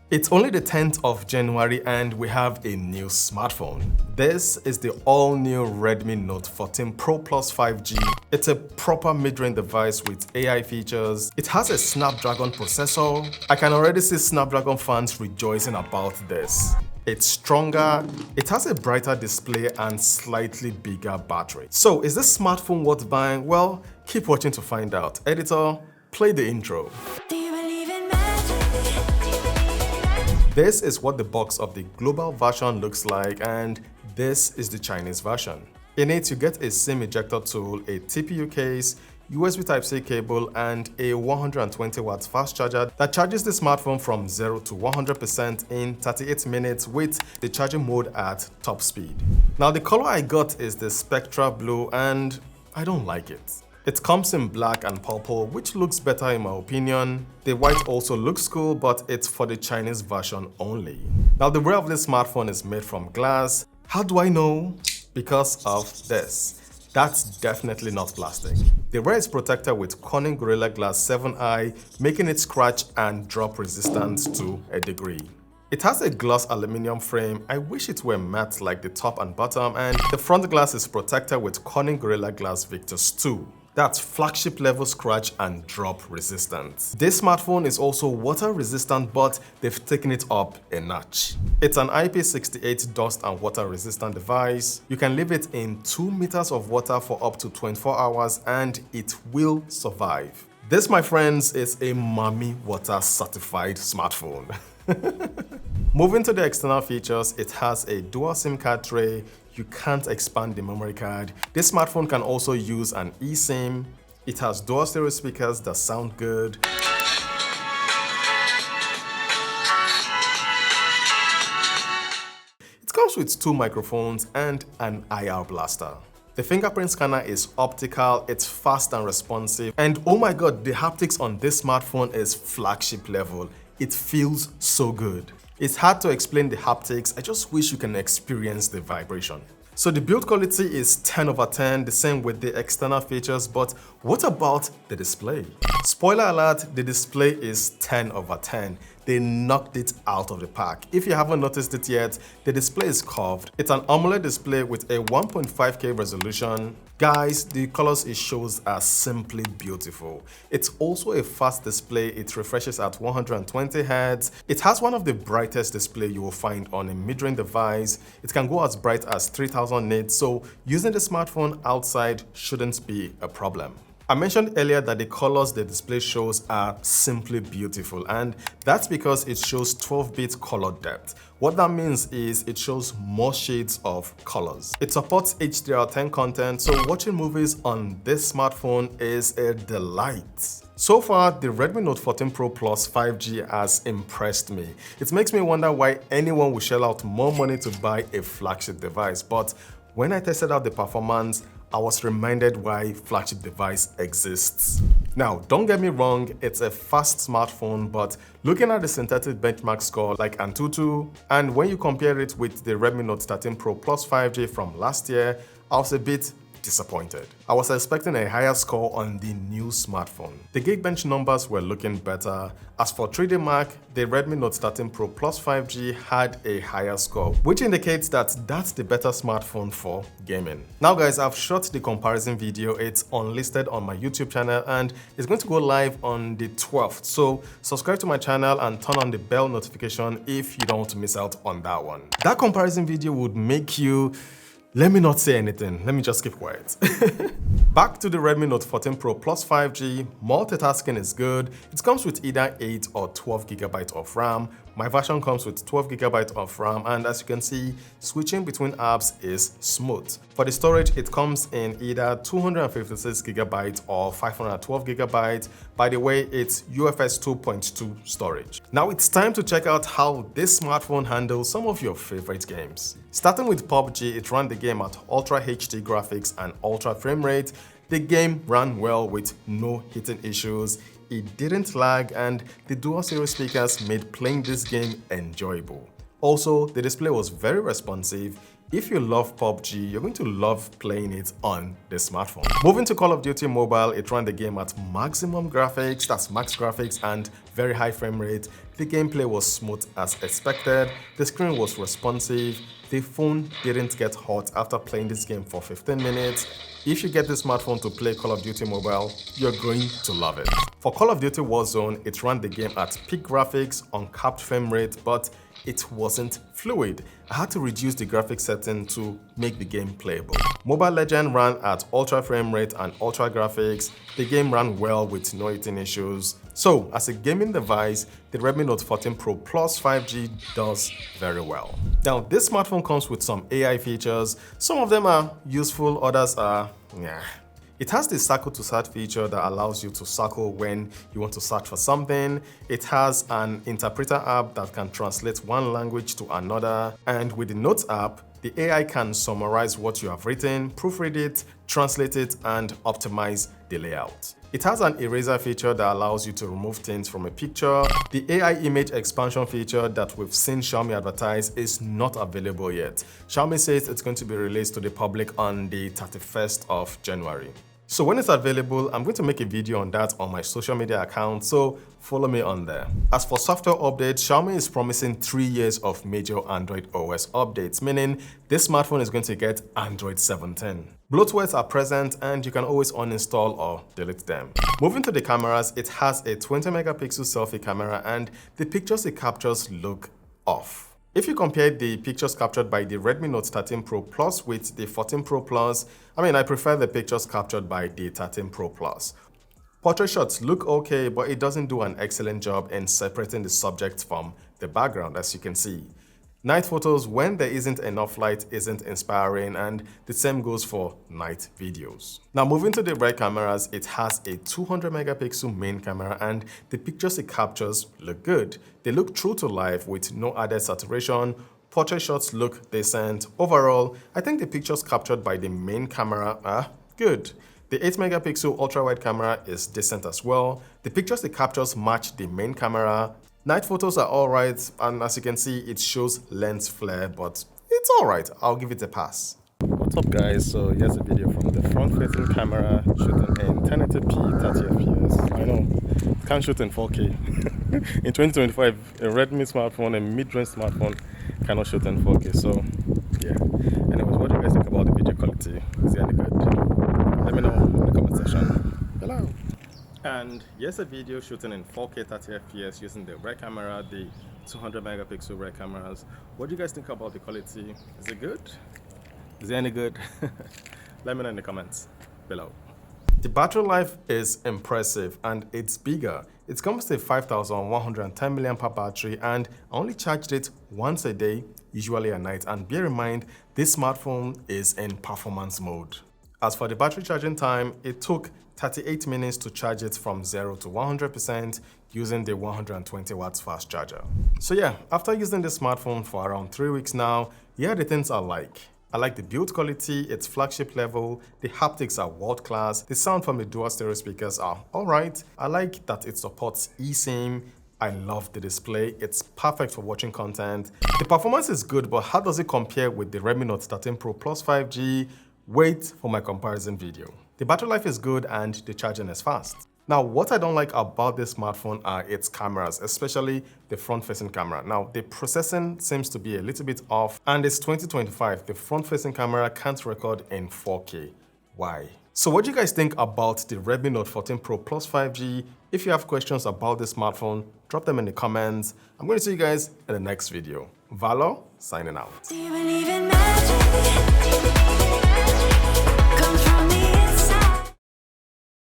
It's only the 10th of January and we have a new smartphone. This is the all-new Redmi Note 14 Pro Plus 5G. It's a proper mid-range device with AI features. It has a Snapdragon processor. I can already see Snapdragon fans rejoicing about this. It's stronger, it has a brighter display and slightly bigger battery. So is this smartphone worth buying? Well, keep watching to find out. Editor, play the intro. This is what the box of the global version looks like, and this is the Chinese version. In it, you get a SIM ejector tool, a TPU case, USB Type-C cable, and a 120 watts fast charger that charges the smartphone from 0 to 100% in 38 minutes with the charging mode at top speed. Now, the color I got is the Spectra Blue, and I don't like it. It comes in black and purple, which looks better in my opinion. The white also looks cool, but it's for the Chinese version only. Now, the rear of this smartphone is made from glass. How do I know? Because of this. That's definitely not plastic. The rear is protected with Corning Gorilla Glass 7i, making it scratch and drop resistant to a degree. It has a gloss aluminum frame. I wish it were matte like the top and bottom, and the front glass is protected with Corning Gorilla Glass Victus 2. That's flagship level scratch and drop resistant. This smartphone is also water resistant, but they've taken it up a notch. It's an IP68 dust and water resistant device. You can leave it in 2 meters of water for up to 24 hours and it will survive. This, my friends, is a Mommy Water certified smartphone. Moving to the external features, it has a dual SIM card tray. You can't expand the memory card. This smartphone can also use an eSIM. It has dual stereo speakers that sound good. It comes with 2 microphones and an IR blaster. The fingerprint scanner is optical, it's fast and responsive, and oh my god, the haptics on this smartphone is flagship level. It feels so good. It's hard to explain the haptics, I just wish you can experience the vibration. So the build quality is 10 over 10, the same with the external features, but what about the display? Spoiler alert, the display is 10 over 10. They knocked it out of the park. If you haven't noticed it yet, the display is curved. It's an AMOLED display with a 1.5K resolution. Guys, the colors it shows are simply beautiful. It's also a fast display. It refreshes at 120 Hz. It has one of the brightest displays you will find on a mid-range device. It can go as bright as 3000 nits, so using the smartphone outside shouldn't be a problem. I mentioned earlier that the colors the display shows are simply beautiful, and that's because it shows 12-bit color depth. What that means is it shows more shades of colors. It supports HDR10 content, so watching movies on this smartphone is a delight. So far, the Redmi Note 14 Pro Plus 5G has impressed me. It makes me wonder why anyone would shell out more money to buy a flagship device, but when I tested out the performance, I was reminded why flagship device exists. Now, don't get me wrong, it's a fast smartphone, but looking at the synthetic benchmark score like Antutu, and when you compare it with the Redmi Note 13 Pro Plus 5G from last year, I was a bit disappointed. I was expecting a higher score on the new smartphone. The Geekbench numbers were looking better. As for 3D Mark, the Redmi Note 13 Pro Plus 5G had a higher score, which indicates that that's the better smartphone for gaming. Now guys, I've shot the comparison video. It's unlisted on my YouTube channel and it's going to go live on the 12th. So subscribe to my channel and turn on the bell notification if you don't want to miss out on that one. That comparison video would make you... Let me not say anything, let me just keep quiet. Back to the Redmi Note 14 Pro Plus 5G, multitasking is good. It comes with either 8 or 12 GB of RAM. My version comes with 12 GB of RAM, and as you can see, switching between apps is smooth. For the storage, it comes in either 256 GB or 512 GB. By the way, it's UFS 2.2 storage. Now it's time to check out how this smartphone handles some of your favorite games. Starting with PUBG, it ran the game at Ultra HD graphics and Ultra frame rate. The game ran well with no hitting issues. It didn't lag, and the dual stereo speakers made playing this game enjoyable. Also, the display was very responsive. If you love PUBG, you're going to love playing it on the smartphone. Moving to Call of Duty Mobile, it ran the game at maximum graphics, that's max graphics, and very high frame rate. The gameplay was smooth as expected, the screen was responsive, the phone didn't get hot after playing this game for 15 minutes. If you get this smartphone to play Call of Duty Mobile, you're going to love it. For Call of Duty Warzone, it ran the game at peak graphics, uncapped frame rate, but it wasn't fluid. I had to reduce the graphics setting to make the game playable. Mobile Legends ran at ultra frame rate and ultra graphics. The game ran well with no hitting issues. So, as a gaming device, the Redmi Note 14 Pro Plus 5G does very well. Now, this smartphone comes with some AI features. Some of them are useful, others are yeah. It has the circle to search feature that allows you to circle when you want to search for something. It has an interpreter app that can translate one language to another. And with the Notes app, the AI can summarize what you have written, proofread it, translate it, and optimize the layout. It has an eraser feature that allows you to remove things from a picture. The AI image expansion feature that we've seen Xiaomi advertise is not available yet. Xiaomi says it's going to be released to the public on the 31st of January. So when it's available, I'm going to make a video on that on my social media account, so follow me on there. As for software updates, Xiaomi is promising 3 years of major Android OS updates, meaning this smartphone is going to get Android 17. Bloatwares are present and you can always uninstall or delete them. Moving to the cameras, it has a 20 megapixel selfie camera and the pictures it captures look off. If you compare the pictures captured by the Redmi Note 13 Pro Plus with the 14 Pro Plus, I prefer the pictures captured by the 13 Pro Plus. Portrait shots look okay, but it doesn't do an excellent job in separating the subject from the background, as you can see. Night photos, when there isn't enough light, isn't inspiring, and the same goes for night videos. Now moving to the rear cameras, it has a 200 megapixel main camera and the pictures it captures look good. They look true to life with no added saturation. Portrait shots look decent. Overall, I think the pictures captured by the main camera are good. The 8 megapixel ultra-wide camera is decent as well. The pictures it captures match the main camera. Night photos are alright, and as you can see, it shows lens flare, but it's alright. I'll give it a pass. What's up guys, so here's a video from the front-facing camera shooting in 1080p 30fps. I know, it can't shoot in 4K. In 2025, a Redmi smartphone, a mid-range smartphone cannot shoot in 4K, so yeah. Anyways, what do you guys think about the video quality? Is it any good? Let me know in the comment section below. And here's a video shooting in 4K 30fps using the rear camera, the 200 megapixel rear cameras. What do you guys think about the quality? Is it good? Is it any good? Let me know in the comments below. The battery life is impressive and it's bigger. It comes with a 5110 mAh battery and I only charged it once a day, usually at night. And bear in mind, this smartphone is in performance mode. As for the battery charging time, it took 38 minutes to charge it from 0 to 100% using the 120 watts fast charger. So yeah, after using this smartphone for around 3 weeks now, here are the things I like. I like the build quality, it's flagship level, the haptics are world class, the sound from the dual stereo speakers are alright. I like that it supports eSIM. I love the display, it's perfect for watching content. The performance is good, but how does it compare with the Redmi Note 13 Pro Plus 5G? Wait for my comparison video. The battery life is good and the charging is fast. Now, what I don't like about this smartphone are its cameras, especially the front-facing camera. Now, the processing seems to be a little bit off, and it's 2025. The front-facing camera can't record in 4K. Why? So what do you guys think about the Redmi Note 14 Pro Plus 5G? If you have questions about this smartphone, drop them in the comments. I'm going to see you guys in the next video. Valor, signing out.